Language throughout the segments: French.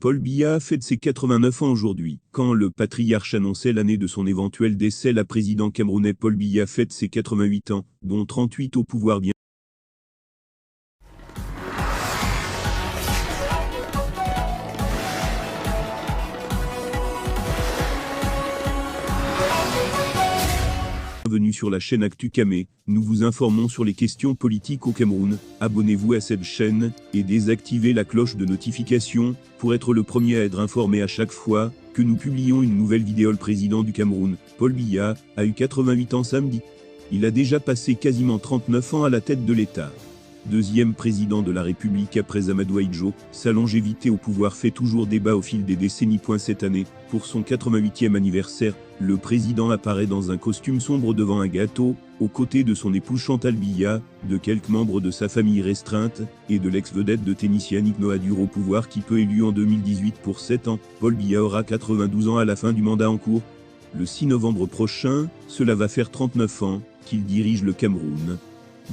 Paul Biya fête ses 89 ans aujourd'hui. Quand le patriarche annonçait l'année de son éventuel décès, la président camerounais Paul Biya fête ses 88 ans, dont 38 au pouvoir bien. Bienvenue sur la chaîne Actu Camé, nous vous informons sur les questions politiques au Cameroun. Abonnez-vous à cette chaîne et désactivez la cloche de notification pour être le premier à être informé à chaque fois que nous publions une nouvelle vidéo. Le président du Cameroun, Paul Biya, a eu 88 ans samedi. Il a déjà passé quasiment 39 ans à la tête de l'État. Deuxième président de la République après Amadou Ahidjo, sa longévité au pouvoir fait toujours débat au fil des décennies. Cette année, pour son 88e anniversaire, le président apparaît dans un costume sombre devant un gâteau, aux côtés de son épouse Chantal Biya, de quelques membres de sa famille restreinte, et de l'ex-vedette de tennis Yannick Noah dur au pouvoir qui peut élu en 2018 pour 7 ans. Paul Biya aura 92 ans à la fin du mandat en cours. Le 6 novembre prochain, cela va faire 39 ans qu'il dirige le Cameroun.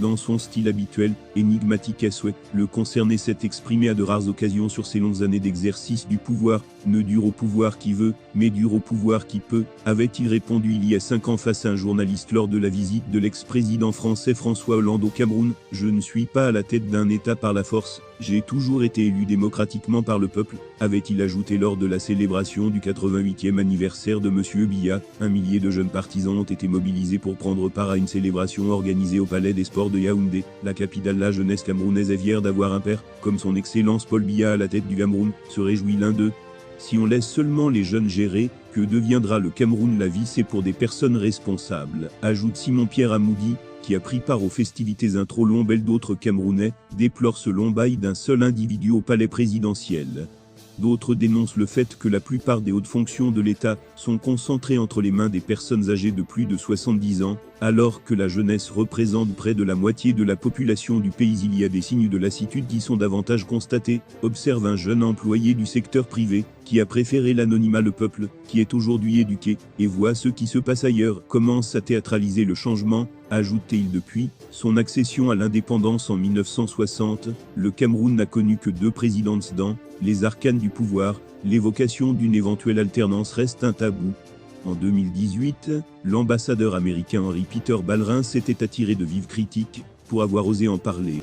Dans son style habituel, énigmatique à souhait, le concerné s'est exprimé à de rares occasions sur ses longues années d'exercice du pouvoir. Ne dure au pouvoir qui veut, mais dure au pouvoir qui peut, avait-il répondu il y a 5 ans face à un journaliste lors de la visite de l'ex-président français François Hollande au Cameroun. Je ne suis pas à la tête d'un État par la force, j'ai toujours été élu démocratiquement par le peuple, avait-il ajouté lors de la célébration du 88e anniversaire de M. Biya. Un millier de jeunes partisans ont été mobilisés pour prendre part à une célébration organisée au Palais des Sports de Yaoundé, la capitale. La jeunesse camerounaise est fière d'avoir un père, comme son excellence Paul Biya à la tête du Cameroun, se réjouit l'un d'eux. Si on laisse seulement les jeunes gérer, que deviendra le Cameroun? La vie c'est pour des personnes responsables, ajoute Simon-Pierre Amoudi, qui a pris part aux festivités. Un trop long bail. D'autres Camerounais déplorent ce long bail d'un seul individu au palais présidentiel. D'autres dénoncent le fait que la plupart des hautes fonctions de l'État sont concentrées entre les mains des personnes âgées de plus de 70 ans, alors que la jeunesse représente près de la moitié de la population du pays. Il y a des signes de lassitude qui sont davantage constatés, observe un jeune employé du secteur privé, qui a préféré l'anonymat. Le peuple, qui est aujourd'hui éduqué, et voit ce qui se passe ailleurs, commence à théâtraliser le changement, ajoute-t-il. Depuis son accession à l'indépendance en 1960, le Cameroun n'a connu que 2 présidents. Dans les arcanes du pouvoir, l'évocation d'une éventuelle alternance reste un tabou. En 2018, l'ambassadeur américain Henry Peter Ballerin s'était attiré de vives critiques pour avoir osé en parler.